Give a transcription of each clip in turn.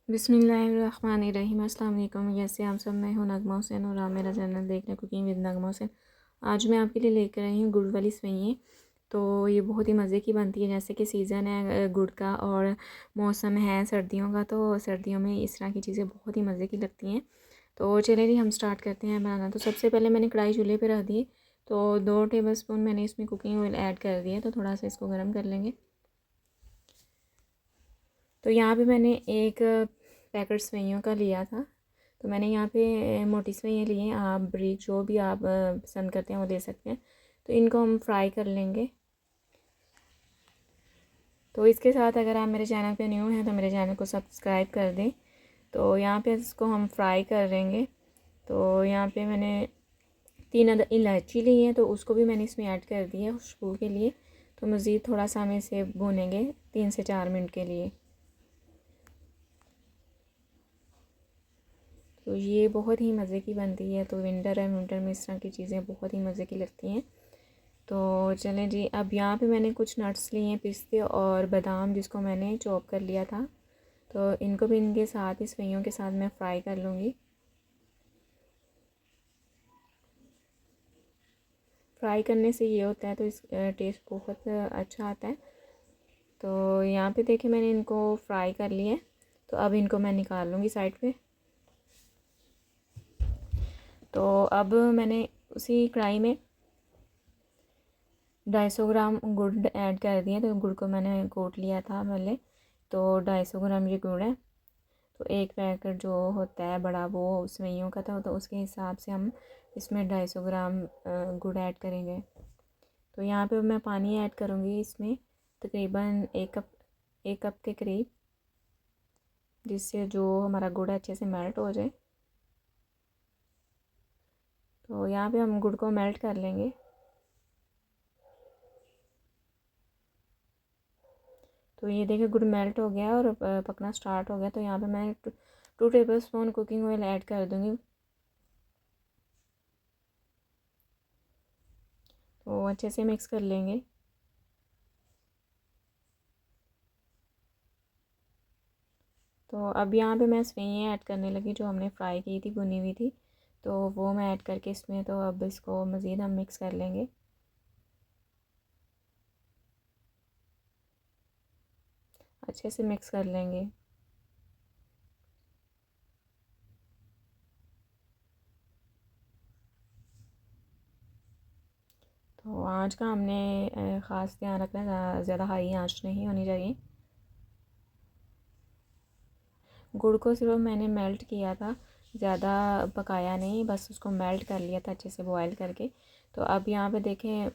बिस्मिल्लाहिर्रहमानिर्रहीम। अस्सलाम वालेकुम। जैसे आप सब, मैं हूं नगमा हुसैन और आप मेरा चैनल देख रहे हैं कुकिंग विद नगमा हुसैन। आज मैं आपके लिए लेकर आई हूँ गुड़ वाली सेवइयाँ। तो ये बहुत ही मज़े की बनती है। जैसे कि सीज़न है गुड़ का और मौसम है सर्दियों का, तो सर्दियों में इस तरह की चीज़ें बहुत ही मज़े की लगती हैं। तो चलिए जी, हम स्टार्ट करते हैं बनाना। तो सबसे पहले मैंने कढ़ाई चूल्हे पर रख दी। तो 2 टेबल स्पून मैंने इसमें कुकिंग ऑयल ऐड कर दिया। तो थोड़ा सा इसको गर्म कर लेंगे। तो यहाँ पे मैंने एक पैकेट सेवइयों का लिया था। तो मैंने यहाँ पे मोटी सेवइयाँ ली हैं। आप बारीक जो भी आप पसंद करते हैं वो ले सकते हैं। तो इनको हम फ्राई कर लेंगे। तो इसके साथ अगर आप मेरे चैनल पे न्यू हैं तो मेरे चैनल को सब्सक्राइब कर दें। तो यहाँ पे इसको हम फ्राई कर लेंगे। तो यहाँ पे मैंने 3 अदद इलायची ली है, तो उसको भी मैंने इसमें ऐड कर दिया खुशबू के लिए। तो मज़ीद थोड़ा सा हम इसे भूनेंगे 3 से 4 मिनट के लिए। तो ये बहुत ही मज़े की बनती है। तो विंटर है, विंटर में इस तरह की चीज़ें बहुत ही मज़े की लगती हैं। तो चलें जी, अब यहाँ पे मैंने कुछ नट्स लिए हैं, पिस्ते और बादाम, जिसको मैंने चॉप कर लिया था। तो इनको भी इनके साथ, इस सेवइयों के साथ मैं फ्राई कर लूँगी। फ्राई करने से ये होता है तो इस टेस्ट बहुत अच्छा आता है। तो यहाँ पे देखिए मैंने इनको फ्राई कर लिया है। तो अब इनको मैं निकाल लूँगी साइड पे। तो अब मैंने उसी कढ़ाई में 250 ग्राम गुड़ ऐड कर दिया। तो गुड़ को मैंने कूट लिया था पहले। तो 250 ग्राम ये गुड़ है। तो एक पैकेट जो होता है बड़ा वो सेवइयों का था, तो उसके हिसाब से हम इसमें 250 ग्राम गुड़ ऐड करेंगे। तो यहाँ पे मैं पानी ऐड करूँगी इसमें तकरीबन 1 कप के करीब, जिससे जो हमारा गुड़ अच्छे से मेल्ट हो जाए। तो यहाँ पे हम गुड़ को मेल्ट कर लेंगे। तो ये देखिए गुड़ मेल्ट हो गया और पकना स्टार्ट हो गया। तो यहाँ पे मैं 2 table spoon cooking oil add कर दूँगी। तो अच्छे से मिक्स कर लेंगे। तो अब यहाँ पे मैं सेवइयाँ ऐड करने लगी जो हमने फ्राई की थी, भुनी हुई थी। तो वो मैं ऐड करके इसमें, तो अब इसको मज़ीद हम मिक्स कर लेंगे। अच्छे से मिक्स कर लेंगे। तो आँच का हमने ख़ास ध्यान रखना है, ज़्यादा हाई आँच नहीं होनी चाहिए। गुड़ को सिर्फ मैंने मेल्ट किया था, ज़्यादा पकाया नहीं, बस उसको मेल्ट कर लिया था अच्छे से बॉयल करके। तो अब यहाँ पे देखें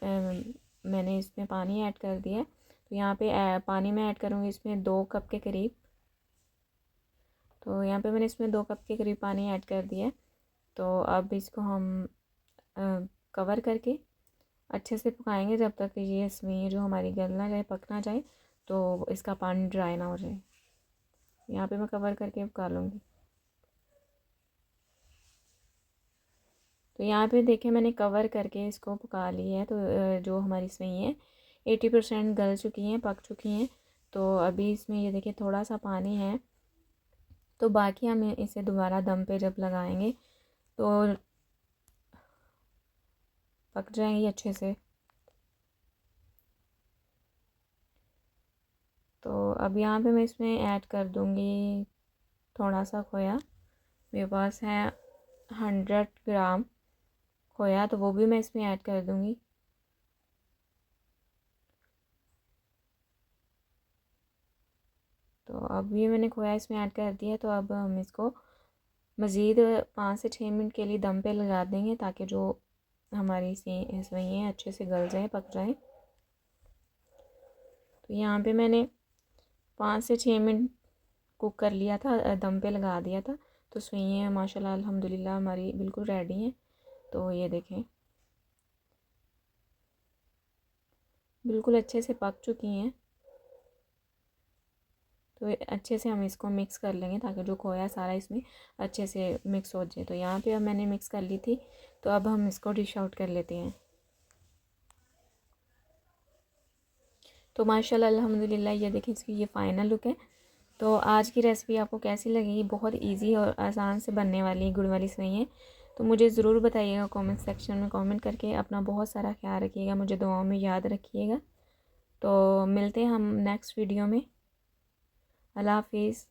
मैंने इसमें पानी ऐड कर दिया है। तो यहाँ पे पानी में ऐड करूँगी इसमें 2 कप के करीब। तो यहाँ पे मैंने इसमें 2 कप के करीब पानी ऐड कर दिया है। तो अब इसको हम कवर करके अच्छे से पकाएंगे जब तक ये इसमें जो हमारी गल ना जाए, पक ना जाए, तो इसका पानी ड्राई ना हो जाए। यहाँ पे मैं कवर करके पका लूँगी। तो यहाँ पे देखिए मैंने कवर करके इसको पका लिया है। तो जो हमारी सेवइयाँ हैं 80% गल चुकी हैं, पक चुकी हैं। तो अभी इसमें ये देखिए थोड़ा सा पानी है। तो बाकी हम इसे दोबारा दम पे जब लगाएंगे तो पक जाएंगी अच्छे से। तो अब यहाँ पे मैं इसमें ऐड कर दूँगी थोड़ा सा खोया। मेरे पास है 100 ग्राम खोया, तो वो भी मैं इसमें ऐड कर दूँगी। तो अब ये मैंने खोया इसमें ऐड कर दिया। तो अब हम इसको मज़ीद 5 से 6 मिनट के लिए दम पे लगा देंगे, ताकि जो हमारी सेवइयाँ अच्छे से गल जाएँ, पक जाएँ। तो यहाँ पे मैंने 5 से 6 मिनट कुक कर लिया था, दम पे लगा दिया था। तो सेवइयाँ माशाल्लाह अल्हम्दुलिल्लाह हमारी बिल्कुल रेडी हैं। तो ये देखें बिल्कुल अच्छे से पक चुकी हैं। तो अच्छे से हम इसको मिक्स कर लेंगे ताकि जो खोया सारा इसमें अच्छे से मिक्स हो जाए। तो यहाँ पे अब मैंने मिक्स कर ली थी। तो अब हम इसको डिश आउट कर लेते हैं। तो माशाल्लाह अल्हम्दुलिल्लाह ये देखिए इसकी ये फ़ाइनल लुक है। तो आज की रेसिपी आपको कैसी लगी? बहुत इजी और आसान से बनने वाली गुड़ वाली सेवइयाँ। तो मुझे ज़रूर बताइएगा कमेंट सेक्शन में कमेंट करके। अपना बहुत सारा ख्याल रखिएगा, मुझे दुआओं में याद रखिएगा। तो मिलते हैं हम नेक्स्ट वीडियो में। अल्लाह हाफिज़।